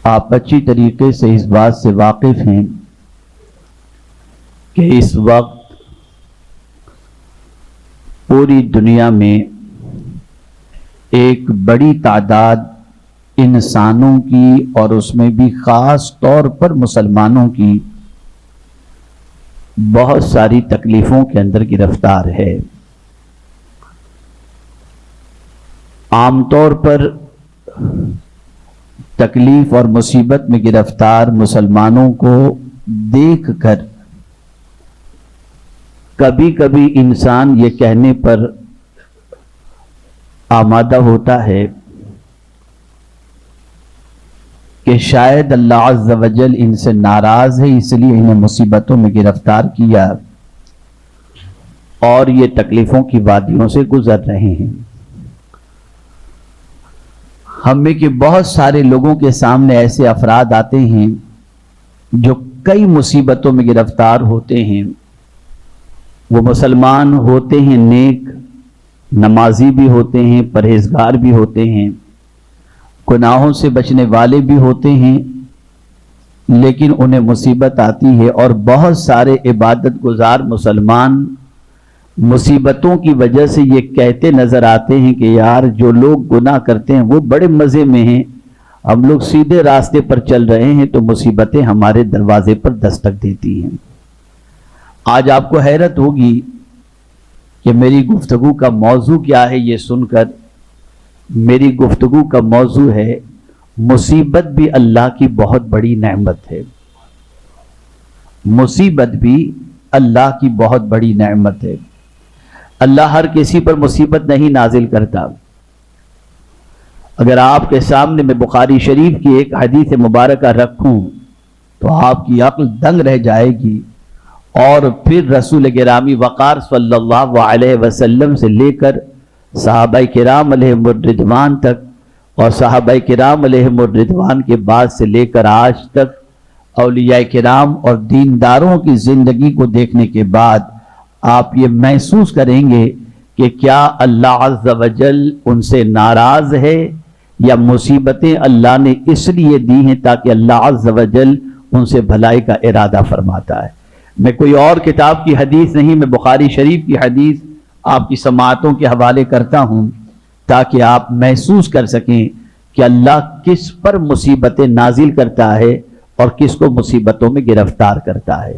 آپ اچھی طریقے سے اس بات سے واقف ہیں کہ اس وقت پوری دنیا میں ایک بڑی تعداد انسانوں کی اور اس میں بھی خاص طور پر مسلمانوں کی بہت ساری تکلیفوں کے اندر گرفتار ہے۔ عام طور پر تکلیف اور مصیبت میں گرفتار مسلمانوں کو دیکھ کر کبھی کبھی انسان یہ کہنے پر آمادہ ہوتا ہے کہ شاید اللہ عز و جل ان سے ناراض ہے، اس لیے انہیں مصیبتوں میں گرفتار کیا اور یہ تکلیفوں کی وادیوں سے گزر رہے ہیں۔ ہم میں کہ بہت سارے لوگوں کے سامنے ایسے افراد آتے ہیں جو کئی مصیبتوں میں گرفتار ہوتے ہیں۔ وہ مسلمان ہوتے ہیں، نیک نمازی بھی ہوتے ہیں، پرہیزگار بھی ہوتے ہیں، گناہوں سے بچنے والے بھی ہوتے ہیں، لیکن انہیں مصیبت آتی ہے۔ اور بہت سارے عبادت گزار مسلمان مصیبتوں کی وجہ سے یہ کہتے نظر آتے ہیں کہ یار جو لوگ گناہ کرتے ہیں وہ بڑے مزے میں ہیں، ہم لوگ سیدھے راستے پر چل رہے ہیں تو مصیبتیں ہمارے دروازے پر دستک دیتی ہیں۔ آج آپ کو حیرت ہوگی کہ میری گفتگو کا موضوع کیا ہے۔ یہ سن کر میری گفتگو کا موضوع ہے مصیبت بھی اللہ کی بہت بڑی نعمت ہے۔ مصیبت بھی اللہ کی بہت بڑی نعمت ہے۔ اللہ ہر کسی پر مصیبت نہیں نازل کرتا۔ اگر آپ کے سامنے میں بخاری شریف کی ایک حدیث مبارکہ رکھوں تو آپ کی عقل دنگ رہ جائے گی، اور پھر رسول گرامی وقار صلی اللہ علیہ وسلم سے لے کر صحابہ کرام علیہم الرضوان تک، اور صحابہ کرام علیہم الرضوان کے بعد سے لے کر آج تک اولیاء کرام اور دینداروں کی زندگی کو دیکھنے کے بعد آپ یہ محسوس کریں گے کہ کیا اللہ عز و جل ان سے ناراض ہے، یا مصیبتیں اللہ نے اس لیے دی ہیں تاکہ اللہ عز و جل ان سے بھلائی کا ارادہ فرماتا ہے۔ میں کوئی اور کتاب کی حدیث نہیں، میں بخاری شریف کی حدیث آپ کی سماعتوں کے حوالے کرتا ہوں تاکہ آپ محسوس کر سکیں کہ اللہ کس پر مصیبتیں نازل کرتا ہے اور کس کو مصیبتوں میں گرفتار کرتا ہے۔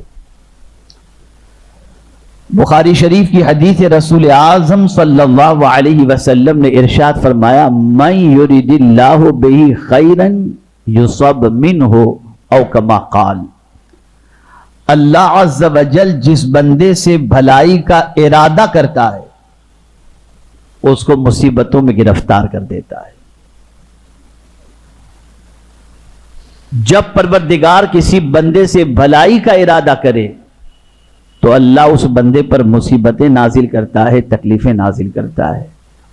بخاری شریف کی حدیث رسول اعظم صلی اللہ علیہ وسلم نے ارشاد فرمایا، من یرید اللہ بہ خیرا یصب منہ، او کما قال، اللہ عز و جل جس بندے سے بھلائی کا ارادہ کرتا ہے اس کو مصیبتوں میں گرفتار کر دیتا ہے۔ جب پروردگار کسی بندے سے بھلائی کا ارادہ کرے تو اللہ اس بندے پر مصیبتیں نازل کرتا ہے، تکلیفیں نازل کرتا ہے۔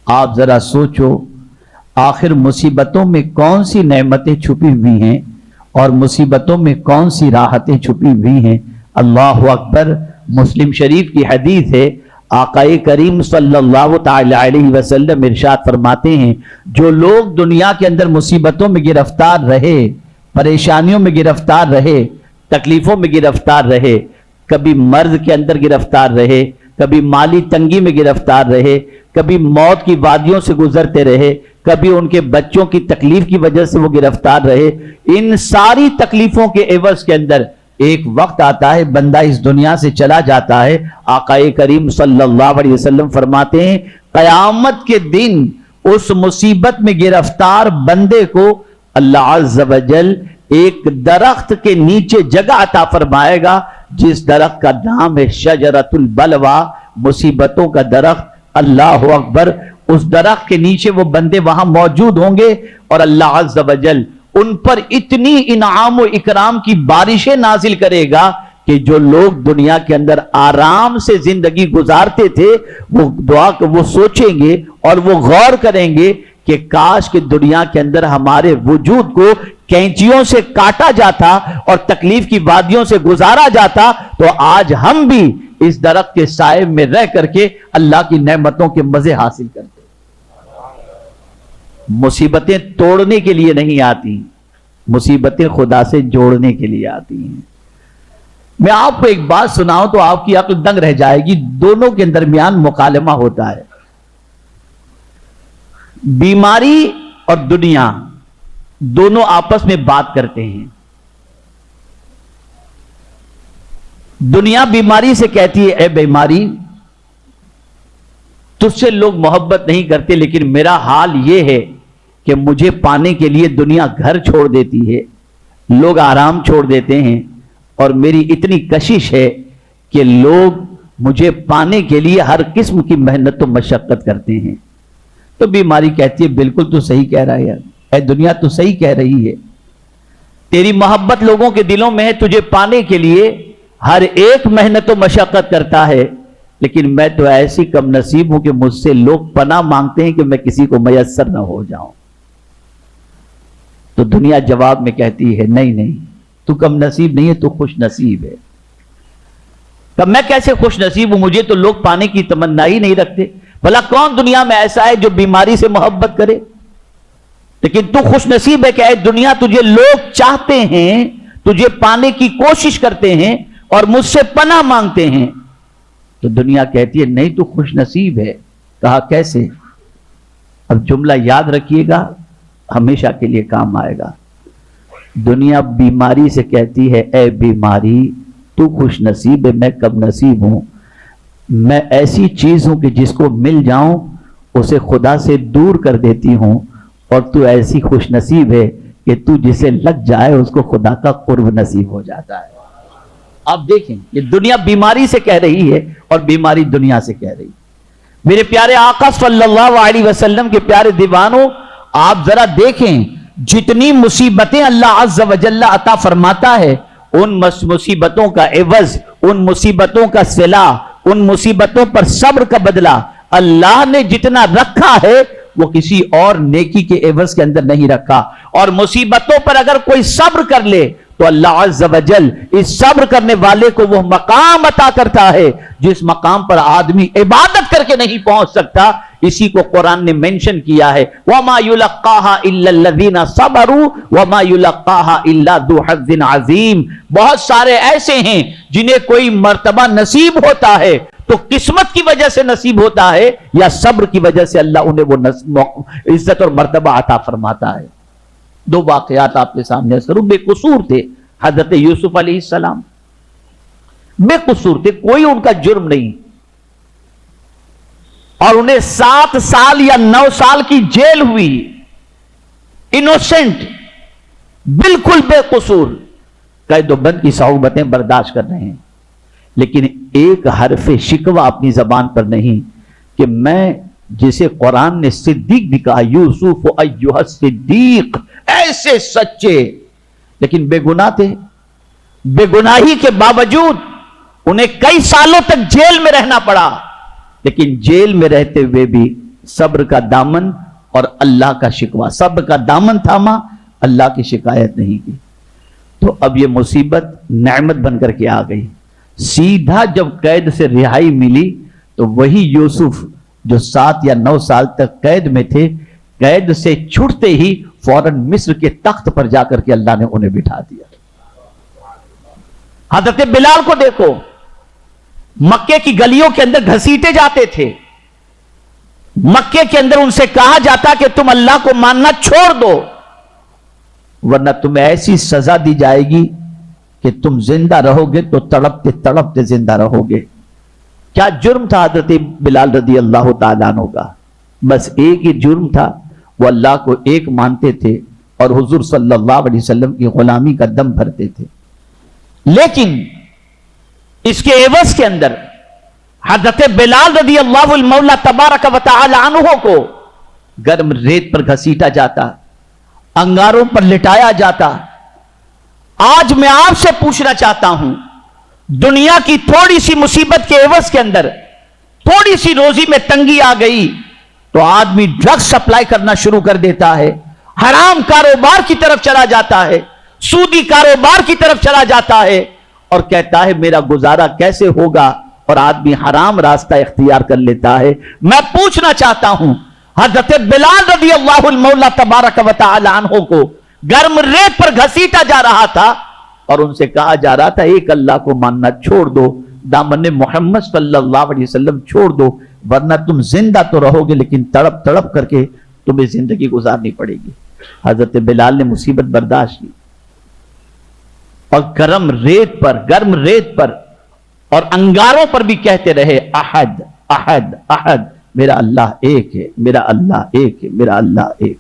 آپ ذرا سوچو، آخر مصیبتوں میں کون سی نعمتیں چھپی ہوئی ہیں اور مصیبتوں میں کون سی راحتیں چھپی ہوئی ہیں۔ اللہ اکبر۔ مسلم شریف کی حدیث ہے، آقا کریم صلی اللہ تعالی علیہ وسلم ارشاد فرماتے ہیں، جو لوگ دنیا کے اندر مصیبتوں میں گرفتار رہے، پریشانیوں میں گرفتار رہے، تکلیفوں میں گرفتار رہے، کبھی مرض کے اندر گرفتار رہے، کبھی مالی تنگی میں گرفتار رہے، کبھی موت کی وادیوں سے گزرتے رہے، کبھی ان کے بچوں کی تکلیف کی وجہ سے وہ گرفتار رہے، ان ساری تکلیفوں کے عوض کے اندر ایک وقت آتا ہے بندہ اس دنیا سے چلا جاتا ہے۔ آقا کریم صلی اللہ علیہ وسلم فرماتے ہیں، قیامت کے دن اس مصیبت میں گرفتار بندے کو اللہ عز و جل ایک درخت کے نیچے جگہ عطا فرمائے گا، جس درخت کا نام ہے شجرۃ البلوہ، مصیبتوں کا درخت۔ اللہ اکبر۔ اس درخت کے نیچے وہ بندے وہاں موجود ہوں گے اور اللہ عز و جل ان پر اتنی انعام و اکرام کی بارشیں نازل کرے گا کہ جو لوگ دنیا کے اندر آرام سے زندگی گزارتے تھے وہ سوچیں گے اور وہ غور کریں گے کہ کاش کہ دنیا کے اندر ہمارے وجود کو کینچیوں سے کاٹا جاتا اور تکلیف کی وادیوں سے گزارا جاتا تو آج ہم بھی اس درخت کے سائے میں رہ کر کے اللہ کی نعمتوں کے مزے حاصل کرتے۔ مصیبتیں توڑنے کے لیے نہیں آتی، मुसीबतें खुदा से जोड़ने के लिए आती हैं। मैं आपको एक बात सुनाऊं तो आपकी अक्ल दंग रह जाएगी। दोनों के दरमियान मुकालमा होता है। बीमारी और दुनिया दोनों आपस में बात करते हैं। दुनिया बीमारी से कहती है, ए बीमारी, तुझसे लोग मोहब्बत नहीं करते, लेकिन मेरा हाल यह है कि मुझे पाने के लिए दुनिया घर छोड़ देती है, लोग आराम छोड़ देते हैं, और मेरी इतनी कशिश है कि लोग मुझे पाने के लिए हर किस्म की मेहनत और मशक्कत करते हैं। तो बीमारी कहती है, बिल्कुल तू सही कह रहा है, ऐ दुनिया तू सही कह रही है, तेरी मोहब्बत लोगों के दिलों में है, तुझे पाने के लिए हर एक मेहनत और मशक्कत करता है, लेकिन मैं तो ऐसी कम नसीब हूं कि मुझसे लोग पनाह मांगते हैं कि मैं किसी को मयस्सर ना हो जाऊं। तो दुनिया जवाब में कहती है, नहीं नहीं, तू कम नसीब नहीं है, तू खुश नसीब है। तब मैं कैसे खुश नसीब हूं, मुझे तो लोग पाने की तमन्ना ही नहीं रखते। भला कौन दुनिया में ऐसा है जो बीमारी से मोहब्बत करे, लेकिन तू खुश नसीब है कि दुनिया तुझे लोग चाहते हैं, तुझे पाने की कोशिश करते हैं और मुझसे पनाह मांगते हैं। तो दुनिया कहती है, नहीं तू खुश नसीब है। कहा कैसे? अब जुमला याद रखिएगा, हमेशा के लिए काम आएगा। दुनिया बीमारी से कहती है, ए बीमारी, तू खुश नसीब है, मैं कम नसीब हूं। मैं ऐसी चीज हूं कि जिसको मिल जाऊं उसे खुदा से दूर कर देती हूं, और तू ऐसी खुश नसीब है कि तू जिसे लग जाए उसको खुदा का कुर्ब नसीब हो जाता है। आप देखें, ये दुनिया बीमारी से कह रही है और बीमारी दुनिया से कह रही है। मेरे प्यारे आका सल्लल्लाहु अलैहि वसल्लम के प्यारे दीवानों, आप जरा देखें, जितनी मुसीबतें अल्लाह अज़्ज़ व जल्ला अता फरमाता है, उन मुसीबतों का एवज, उन मुसीबतों का सिला, उन मुसीबतों पर सब्र का बदला अल्लाह ने जितना रखा है वो किसी और नेकी के एवज के अंदर नहीं रखा। और मुसीबतों पर अगर कोई सब्र कर ले तो अल्लाह अज़्ज़ व जल इस सब्र करने वाले को वो मकाम अता करता है जिस मकाम पर आदमी इबादत करके नहीं पहुंच सकता। इसी को कुरान ने मेंशन किया है, वमा युलक्काहा इल्ला लल्लज़ीना सबरू वमा युलक्काहा इल्ला ज़ू हज़्ज़िन अज़ीम। बहुत सारे ऐसे हैं जिन्हें कोई मर्तबा नसीब होता है तो किस्मत की वजह से नसीब होता है, या सब्र की वजह से अल्लाह उन्हें वो इज्जत और मर्तबा अता फरमाता है। दो वाकयात आपके सामने करूं। बेकसूर थे हजरत यूसुफ अलैहिस्सलाम, बेकसूर थे, कोई उनका जुर्म नहीं, और उन्हें 7 साल या 9 साल की जेल हुई। इनोसेंट, बिल्कुल बेकसूर, कैदोबंद की सौबतें बर्दाश्त कर रहे हैं, लेकिन एक हरफे शिकवा अपनी जबान पर नहीं कि मैं, जिसे कुरान ने सिद्दीक भी कहा, यूसुफ अय्युहा सिद्दीक, ऐसे सच्चे, लेकिन बेगुनाह थे। बेगुनाही के बावजूद उन्हें कई सालों तक जेल में रहना पड़ा, लेकिन जेल में रहते हुए भी सब्र का दामन और अल्लाह का शिकवा, सब्र का दामन थामा, अल्लाह की शिकायत नहीं की। तो अब यह मुसीबत नेमत बनकर के आ गई। सीधा जब कैद से रिहाई मिली तो वही यूसुफ जो 7 या 9 साल तक कैद में थे, कैद से छूटते ही फौरन मिस्र के तख्त पर जाकर के अल्लाह ने उन्हें बिठा दिया। हजरत बिलाल को देखो, मक्के की गलियों के अंदर घसीटे जाते थे, मक्के के अंदर उनसे कहा जाता कि तुम अल्लाह को मानना छोड़ दो वरना तुम्हें ऐसी सजा दी जाएगी कि तुम जिंदा रहोगे तो तड़पते तड़पते जिंदा रहोगे। क्या जुर्म था हजरत बिलाल रदी अल्लाह तआला अन्हु का? बस एक ही जुर्म था, वो अल्लाह को एक मानते थे और हुजूर सल्लल्लाहु अलैहि वसल्लम की गुलामी का दम भरते थे। लेकिन इसके एवज के अंदर हजरत बिलाल रदी अल्लाह मौला तबारक व तआला अन्हु को गर्म रेत पर घसीटा जाता, अंगारों पर लिटाया जाता। आज मैं आपसे पूछना चाहता हूं, दुनिया की थोड़ी सी मुसीबत के एवज के अंदर, थोड़ी सी रोजी में तंगी आ गई तो आदमी ड्रग्स सप्लाई करना शुरू कर देता है, हराम कारोबार की तरफ चला जाता है, सूदी कारोबार की तरफ चला जाता है और कहता है मेरा गुजारा कैसे होगा, और आदमी हराम रास्ता इख्तियार कर लेता है। मैं पूछना चाहता हूं, हजरत बिलाल रज़ी अल्लाहु मौला तबारक व तआला अन्हु को गर्म रेत पर घसीटा जा रहा था और उनसे कहा जा रहा था एक अल्लाह को मानना छोड़ दो, दामन मोहम्मद सल्लल्लाहु अलैहि वसल्लम छोड़ दो, वरना तुम जिंदा तो रहोगे लेकिन तड़प तड़प करके तुम्हें जिंदगी गुजारनी पड़ेगी। हजरत बिलाल ने मुसीबत बर्दाश्त की और गर्म रेत पर और अंगारों पर भी कहते रहे अहद अहद अहद, मेरा अल्लाह एक है, मेरा अल्लाह एक है, मेरा अल्लाह एक।